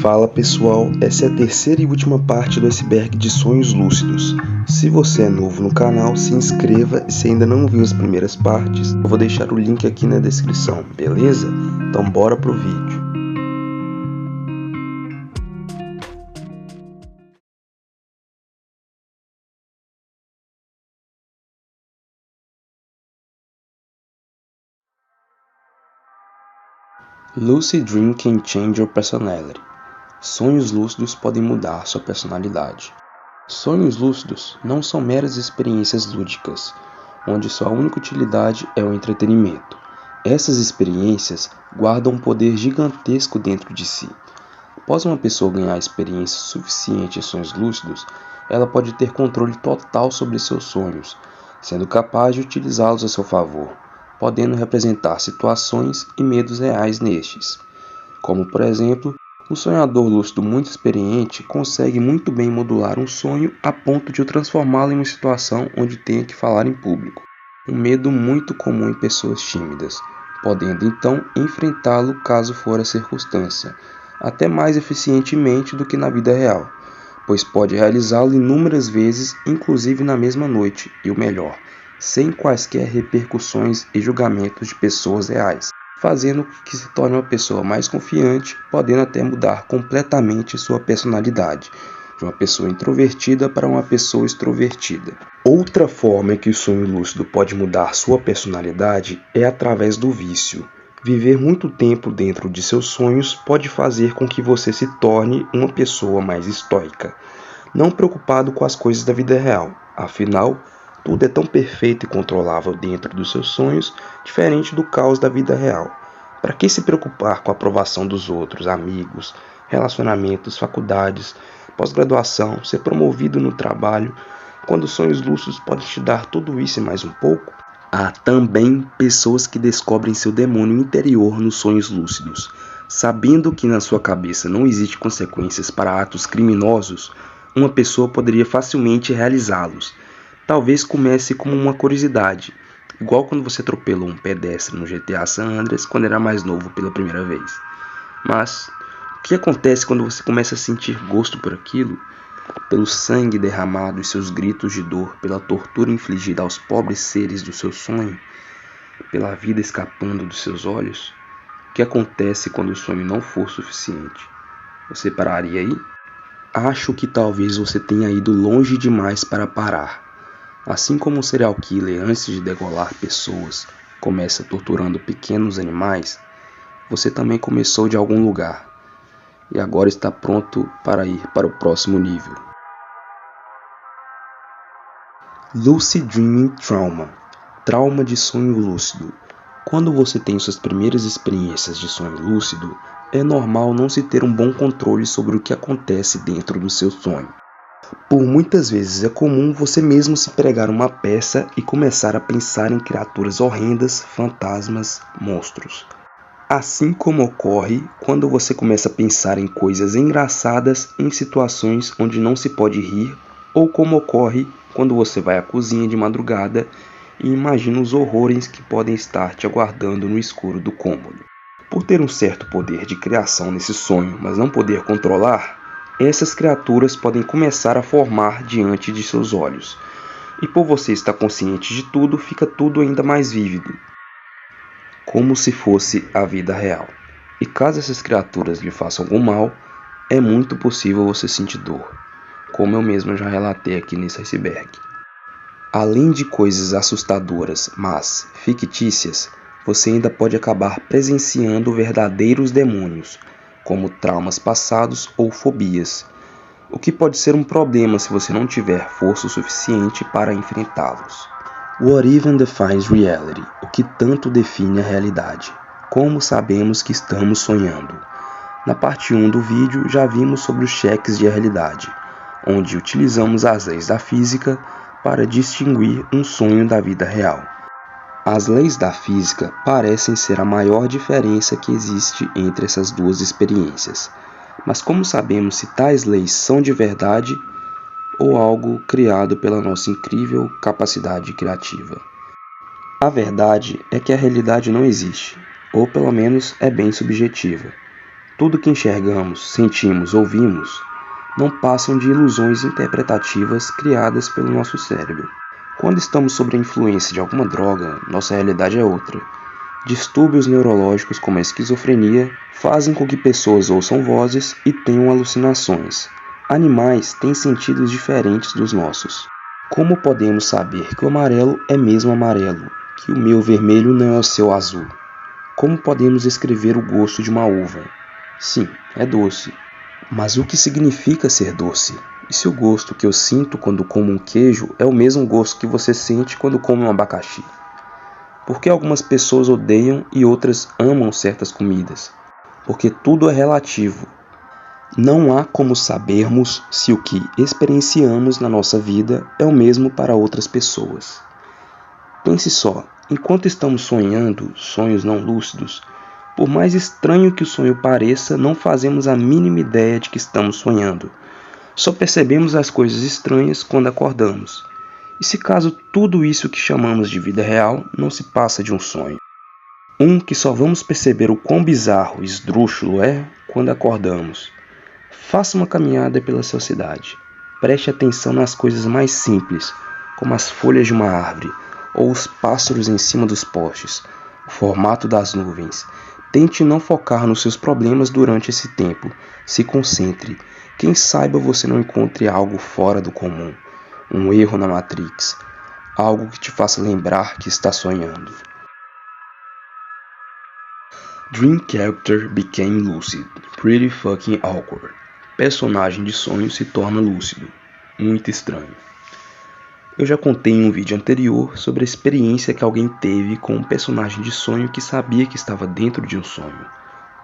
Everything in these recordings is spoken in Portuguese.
Fala pessoal, essa é a terceira e última parte do iceberg de sonhos lúcidos. Se você é novo no canal, se inscreva e se ainda não viu as primeiras partes, eu vou deixar o link aqui na descrição, beleza? Então bora pro vídeo. Lucid Dream can change your personality. Sonhos lúcidos podem mudar sua personalidade. Sonhos lúcidos não são meras experiências lúdicas, onde sua única utilidade é o entretenimento. Essas experiências guardam um poder gigantesco dentro de si. Após uma pessoa ganhar experiência suficiente em sonhos lúcidos, ela pode ter controle total sobre seus sonhos, sendo capaz de utilizá-los a seu favor, podendo representar situações e medos reais nestes. Como, por exemplo, um sonhador lúcido muito experiente consegue muito bem modular um sonho a ponto de o transformá-lo em uma situação onde tenha que falar em público. Um medo muito comum em pessoas tímidas, podendo então enfrentá-lo caso for a circunstância, até mais eficientemente do que na vida real, pois pode realizá-lo inúmeras vezes, inclusive na mesma noite, e o melhor, sem quaisquer repercussões e julgamentos de pessoas reais, fazendo que se torne uma pessoa mais confiante, podendo até mudar completamente sua personalidade, de uma pessoa introvertida para uma pessoa extrovertida. Outra forma que o sonho lúcido pode mudar sua personalidade é através do vício. Viver muito tempo dentro de seus sonhos pode fazer com que você se torne uma pessoa mais estoica, não preocupado com as coisas da vida real. Afinal, tudo é tão perfeito e controlável dentro dos seus sonhos, diferente do caos da vida real. Para que se preocupar com a aprovação dos outros, amigos, relacionamentos, faculdades, pós-graduação, ser promovido no trabalho, quando os sonhos lúcidos podem te dar tudo isso e mais um pouco? Há também pessoas que descobrem seu demônio interior nos sonhos lúcidos. Sabendo que na sua cabeça não existem consequências para atos criminosos, uma pessoa poderia facilmente realizá-los. Talvez comece como uma curiosidade, igual quando você atropelou um pedestre no GTA San Andreas quando era mais novo pela primeira vez. Mas o que acontece quando você começa a sentir gosto por aquilo? Pelo sangue derramado e seus gritos de dor, pela tortura infligida aos pobres seres do seu sonho, pela vida escapando dos seus olhos? O que acontece quando o sonho não for suficiente? Você pararia aí? Acho que talvez você tenha ido longe demais para parar. Assim como um serial killer, antes de degolar pessoas, começa torturando pequenos animais, você também começou de algum lugar e agora está pronto para ir para o próximo nível. Lucid Dreaming Trauma. Trauma de sonho lúcido. Quando você tem suas primeiras experiências de sonho lúcido, é normal não se ter um bom controle sobre o que acontece dentro do seu sonho. Por muitas vezes é comum você mesmo se pregar uma peça e começar a pensar em criaturas horrendas, fantasmas, monstros. Assim como ocorre quando você começa a pensar em coisas engraçadas em situações onde não se pode rir, ou como ocorre quando você vai à cozinha de madrugada e imagina os horrores que podem estar te aguardando no escuro do cômodo. Por ter um certo poder de criação nesse sonho, mas não poder controlar, essas criaturas podem começar a formar diante de seus olhos. E por você estar consciente de tudo, fica tudo ainda mais vívido, como se fosse a vida real. E caso essas criaturas lhe façam algum mal, é muito possível você sentir dor, como eu mesmo já relatei aqui nesse iceberg. Além de coisas assustadoras, mas fictícias, você ainda pode acabar presenciando verdadeiros demônios, como traumas passados ou fobias, o que pode ser um problema se você não tiver força o suficiente para enfrentá-los. What even defines reality? O que tanto define a realidade? Como sabemos que estamos sonhando? Na parte 1 do vídeo já vimos sobre os cheques de realidade, onde utilizamos as leis da física para distinguir um sonho da vida real. As leis da física parecem ser a maior diferença que existe entre essas duas experiências. Mas como sabemos se tais leis são de verdade ou algo criado pela nossa incrível capacidade criativa? A verdade é que a realidade não existe, ou pelo menos é bem subjetiva. Tudo que enxergamos, sentimos, ouvimos, não passam de ilusões interpretativas criadas pelo nosso cérebro. Quando estamos sob a influência de alguma droga, nossa realidade é outra. Distúrbios neurológicos como a esquizofrenia fazem com que pessoas ouçam vozes e tenham alucinações. Animais têm sentidos diferentes dos nossos. Como podemos saber que o amarelo é mesmo amarelo, que o meu vermelho não é o seu azul? Como podemos descrever o gosto de uma uva? Sim, é doce. Mas o que significa ser doce? E se o gosto que eu sinto quando como um queijo é o mesmo gosto que você sente quando come um abacaxi? Por que algumas pessoas odeiam e outras amam certas comidas? Porque tudo é relativo. Não há como sabermos se o que experienciamos na nossa vida é o mesmo para outras pessoas. Pense só, enquanto estamos sonhando sonhos não lúcidos, por mais estranho que o sonho pareça, não fazemos a mínima ideia de que estamos sonhando. Só percebemos as coisas estranhas quando acordamos. E se caso tudo isso que chamamos de vida real não se passa de um sonho? Que só vamos perceber o quão bizarro e esdrúxulo é quando acordamos. Faça uma caminhada pela sua cidade. Preste atenção nas coisas mais simples, como as folhas de uma árvore, ou os pássaros em cima dos postes, o formato das nuvens. Tente não focar nos seus problemas durante esse tempo. Se concentre. Quem saiba você não encontre algo fora do comum, um erro na Matrix, algo que te faça lembrar que está sonhando. Dream character became lucid. Pretty fucking awkward. Personagem de sonho se torna lúcido. Muito estranho. Eu já contei em um vídeo anterior sobre a experiência que alguém teve com um personagem de sonho que sabia que estava dentro de um sonho.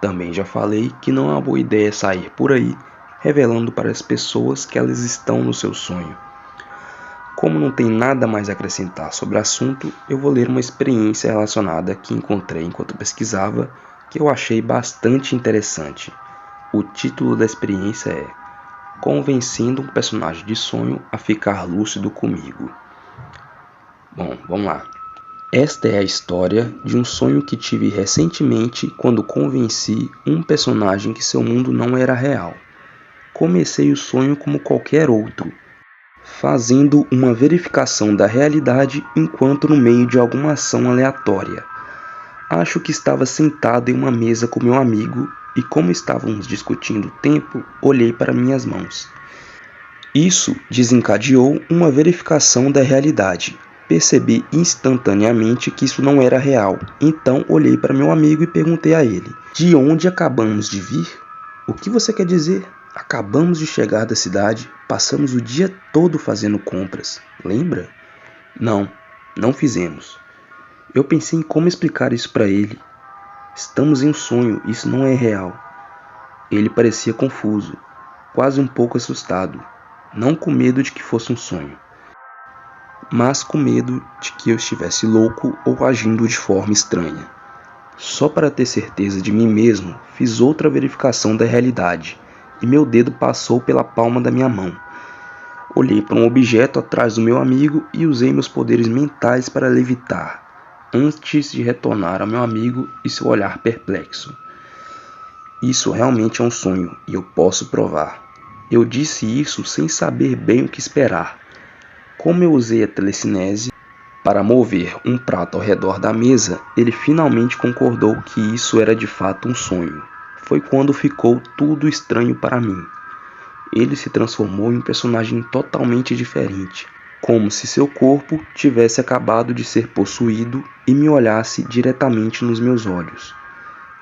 Também já falei que não é uma boa ideia sair por aí revelando para as pessoas que elas estão no seu sonho. Como não tem nada mais a acrescentar sobre o assunto, eu vou ler uma experiência relacionada que encontrei enquanto pesquisava, que eu achei bastante interessante. O título da experiência é Convencendo um personagem de sonho a ficar lúcido comigo. Bom, vamos lá. Esta é a história de um sonho que tive recentemente quando convenci um personagem que seu mundo não era real. Comecei o sonho como qualquer outro, fazendo uma verificação da realidade enquanto no meio de alguma ação aleatória. Acho que estava sentado em uma mesa com meu amigo e, como estávamos discutindo o tempo, olhei para minhas mãos. Isso desencadeou uma verificação da realidade. Percebi instantaneamente que isso não era real, então olhei para meu amigo e perguntei a ele: de onde acabamos de vir? O que você quer dizer? Acabamos de chegar da cidade, passamos o dia todo fazendo compras, lembra? Não fizemos. Eu pensei em como explicar isso para ele. Estamos em um sonho, isso não é real. Ele parecia confuso, quase um pouco assustado, não com medo de que fosse um sonho, mas com medo de que eu estivesse louco ou agindo de forma estranha. Só para ter certeza de mim mesmo, fiz outra verificação da realidade. E meu dedo passou pela palma da minha mão. Olhei para um objeto atrás do meu amigo e usei meus poderes mentais para levitar, antes de retornar ao meu amigo e seu olhar perplexo. Isso realmente é um sonho e eu posso provar. Eu disse isso sem saber bem o que esperar. Como eu usei a telecinese para mover um prato ao redor da mesa, ele finalmente concordou que isso era de fato um sonho. Foi quando ficou tudo estranho para mim. Ele se transformou em um personagem totalmente diferente, como se seu corpo tivesse acabado de ser possuído e me olhasse diretamente nos meus olhos.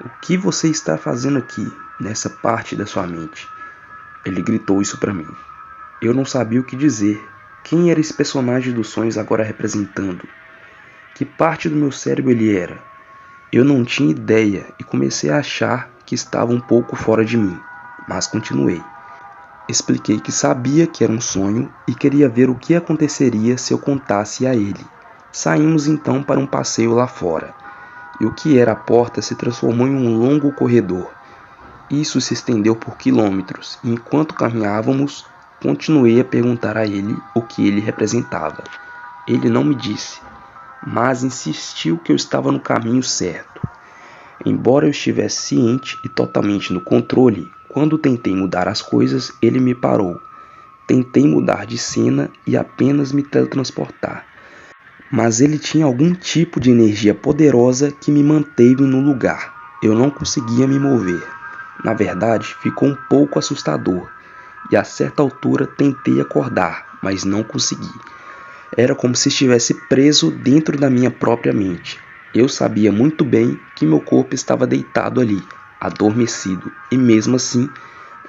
O que você está fazendo aqui, nessa parte da sua mente? Ele gritou isso para mim. Eu não sabia o que dizer. Quem era esse personagem dos sonhos agora representando? Que parte do meu cérebro ele era? Eu não tinha ideia e comecei a achar que estava um pouco fora de mim, mas continuei. Expliquei que sabia que era um sonho e queria ver o que aconteceria se eu contasse a ele. Saímos então para um passeio lá fora, e o que era a porta se transformou em um longo corredor. Isso se estendeu por quilômetros, e enquanto caminhávamos, continuei a perguntar a ele o que ele representava. Ele não me disse, mas insistiu que eu estava no caminho certo. Embora eu estivesse ciente e totalmente no controle, quando tentei mudar as coisas, ele me parou. Tentei mudar de cena e apenas me teletransportar. Mas ele tinha algum tipo de energia poderosa que me manteve no lugar. Eu não conseguia me mover. Na verdade, ficou um pouco assustador. E a certa altura tentei acordar, mas não consegui. Era como se estivesse preso dentro da minha própria mente. Eu sabia muito bem que meu corpo estava deitado ali, adormecido, e mesmo assim,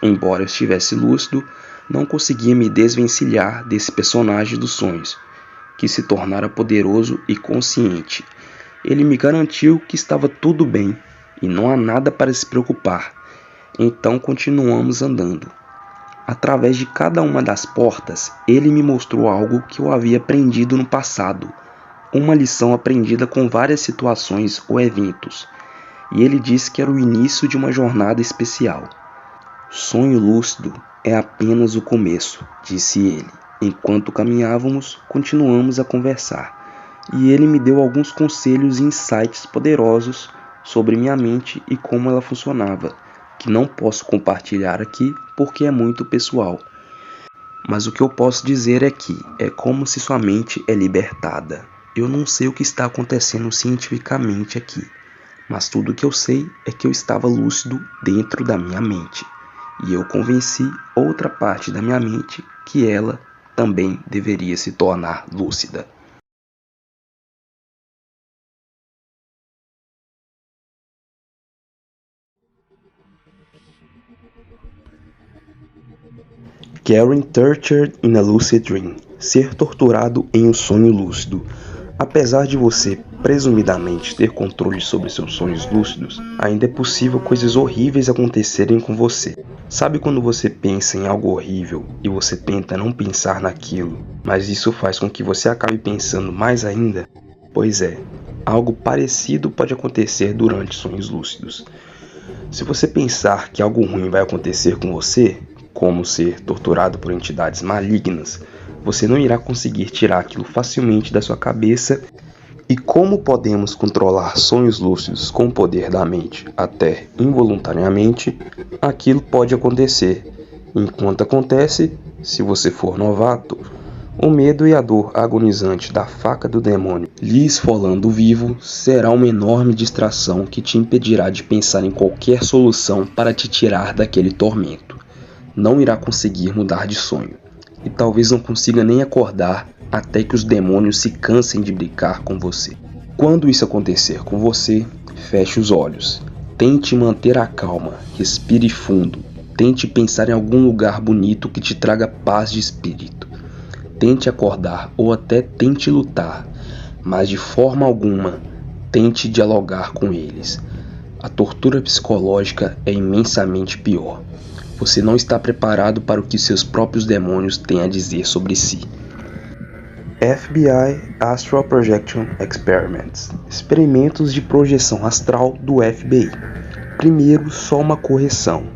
embora eu estivesse lúcido, não conseguia me desvencilhar desse personagem dos sonhos, que se tornara poderoso e consciente. Ele me garantiu que estava tudo bem e não há nada para se preocupar. Então continuamos andando. Através de cada uma das portas, ele me mostrou algo que eu havia aprendido no passado, uma lição aprendida com várias situações ou eventos, e ele disse que era o início de uma jornada especial. Sonho lúcido é apenas o começo, disse ele. Enquanto caminhávamos, continuamos a conversar, e ele me deu alguns conselhos e insights poderosos sobre minha mente e como ela funcionava, que não posso compartilhar aqui porque é muito pessoal. Mas o que eu posso dizer é que é como se sua mente é libertada. Eu não sei o que está acontecendo cientificamente aqui, mas tudo o que eu sei é que eu estava lúcido dentro da minha mente. E eu convenci outra parte da minha mente que ela também deveria se tornar lúcida. Getting tortured in a lucid dream. Ser torturado em um sonho lúcido. Apesar de você presumidamente ter controle sobre seus sonhos lúcidos, ainda é possível coisas horríveis acontecerem com você. Sabe quando você pensa em algo horrível e você tenta não pensar naquilo, mas isso faz com que você acabe pensando mais ainda? Pois é, algo parecido pode acontecer durante sonhos lúcidos. Se você pensar que algo ruim vai acontecer com você, como ser torturado por entidades malignas, você não irá conseguir tirar aquilo facilmente da sua cabeça. E como podemos controlar sonhos lúcidos com o poder da mente, até involuntariamente, aquilo pode acontecer. Enquanto acontece, se você for novato, o medo e a dor agonizante da faca do demônio lhe esfolando vivo será uma enorme distração que te impedirá de pensar em qualquer solução para te tirar daquele tormento. Não irá conseguir mudar de sonho, e talvez não consiga nem acordar até que os demônios se cansem de brincar com você. Quando isso acontecer com você, feche os olhos. Tente manter a calma, respire fundo. Tente pensar em algum lugar bonito que te traga paz de espírito. Tente acordar ou até tente lutar, mas de forma alguma tente dialogar com eles. A tortura psicológica é imensamente pior. Você não está preparado para o que seus próprios demônios têm a dizer sobre si. FBI Astral Projection Experiments. Experimentos de projeção astral do FBI. Primeiro, só uma correção.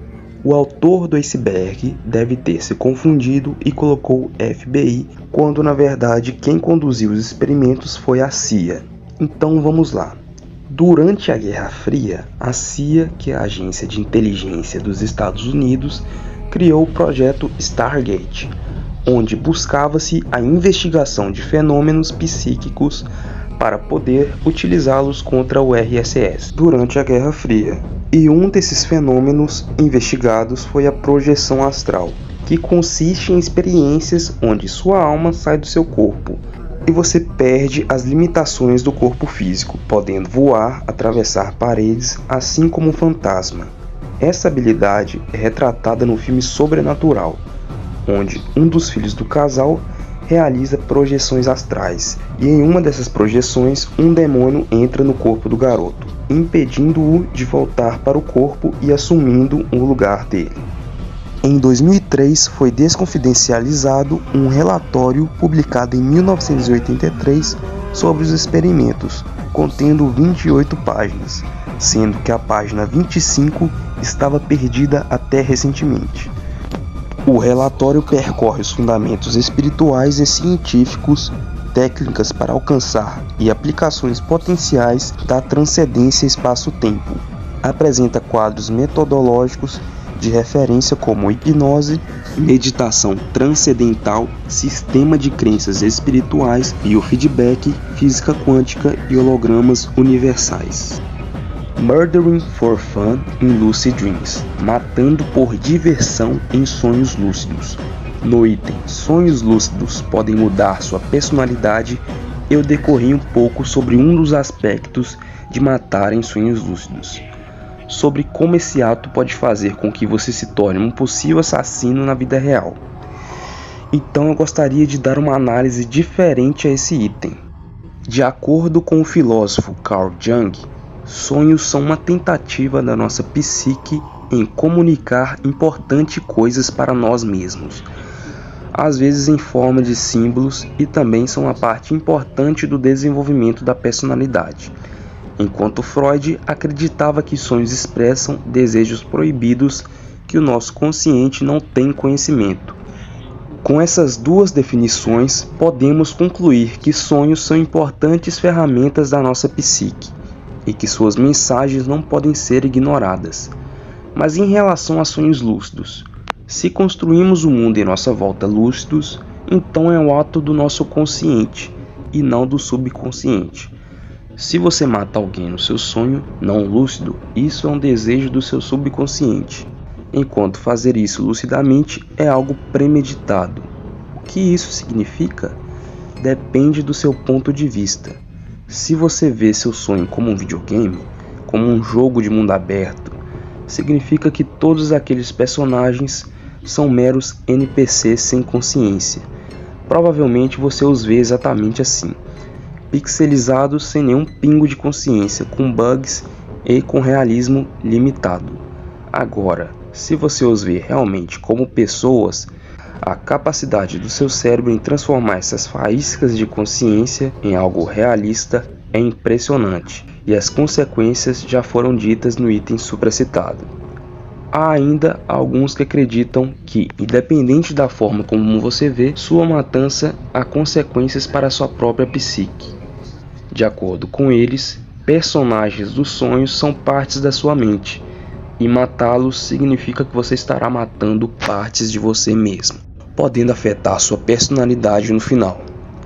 O autor do iceberg deve ter se confundido e colocou FBI, quando na verdade quem conduziu os experimentos foi a CIA. Então vamos lá. Durante a Guerra Fria, a CIA, que é a agência de inteligência dos Estados Unidos, criou o projeto Stargate, onde buscava-se a investigação de fenômenos psíquicos para poder utilizá-los contra o RSS durante a Guerra Fria. E um desses fenômenos investigados foi a projeção astral, que consiste em experiências onde sua alma sai do seu corpo e você perde as limitações do corpo físico, podendo voar, atravessar paredes, assim como um fantasma. Essa habilidade é retratada no filme Sobrenatural, onde um dos filhos do casal realiza projeções astrais, e em uma dessas projeções, um demônio entra no corpo do garoto, impedindo-o de voltar para o corpo e assumindo o lugar dele. Em 2003, foi desconfidencializado um relatório publicado em 1983 sobre os experimentos, contendo 28 páginas, sendo que a página 25 estava perdida até recentemente. O relatório percorre os fundamentos espirituais e científicos técnicas para alcançar e aplicações potenciais da transcendência espaço-tempo. Apresenta quadros metodológicos de referência como hipnose, meditação transcendental, sistema de crenças espirituais, biofeedback, física quântica e hologramas universais. Murdering for Fun in Lucid Dreams, matando por diversão em sonhos lúcidos. No item Sonhos lúcidos podem mudar sua personalidade, eu decorri um pouco sobre um dos aspectos de matar em sonhos lúcidos, sobre como esse ato pode fazer com que você se torne um possível assassino na vida real. Então eu gostaria de dar uma análise diferente a esse item. De acordo com o filósofo Carl Jung, sonhos são uma tentativa da nossa psique em comunicar importantes coisas para nós mesmos, às vezes em forma de símbolos, e também são uma parte importante do desenvolvimento da personalidade. Enquanto Freud acreditava que sonhos expressam desejos proibidos que o nosso consciente não tem conhecimento. Com essas duas definições, podemos concluir que sonhos são importantes ferramentas da nossa psique e que suas mensagens não podem ser ignoradas. Mas em relação a sonhos lúcidos, se construímos o mundo em nossa volta lúcidos, então é um ato do nosso consciente e não do subconsciente. Se você mata alguém no seu sonho não lúcido, isso é um desejo do seu subconsciente, enquanto fazer isso lucidamente é algo premeditado. O que isso significa? Depende do seu ponto de vista. Se você vê seu sonho como um videogame, como um jogo de mundo aberto, significa que todos aqueles personagens são meros NPCs sem consciência. Provavelmente você os vê exatamente assim, pixelizados sem nenhum pingo de consciência, com bugs e com realismo limitado. Agora, se você os vê realmente como pessoas, a capacidade do seu cérebro em transformar essas faíscas de consciência em algo realista é impressionante, e as consequências já foram ditas no item supracitado. Há ainda alguns que acreditam que, independente da forma como você vê, sua matança há consequências para sua própria psique. De acordo com eles, personagens dos sonhos são partes da sua mente, e matá-los significa que você estará matando partes de você mesmo, podendo afetar sua personalidade no final.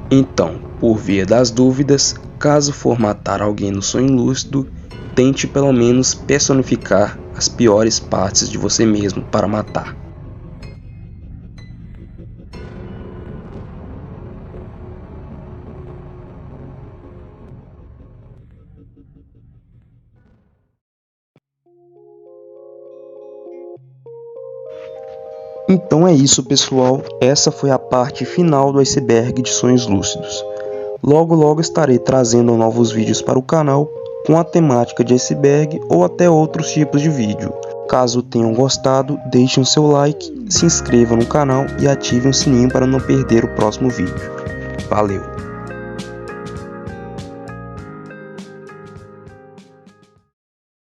Então, por via das dúvidas, caso for matar alguém no sonho lúcido, tente pelo menos personificar as piores partes de você mesmo para matar. Então é isso, pessoal, essa foi a parte final do iceberg de sonhos lúcidos. Logo estarei trazendo novos vídeos para o canal com a temática de iceberg ou até outros tipos de vídeo. Caso tenham gostado, deixem o seu like, se inscrevam no canal e ativem o sininho para não perder o próximo vídeo. Valeu!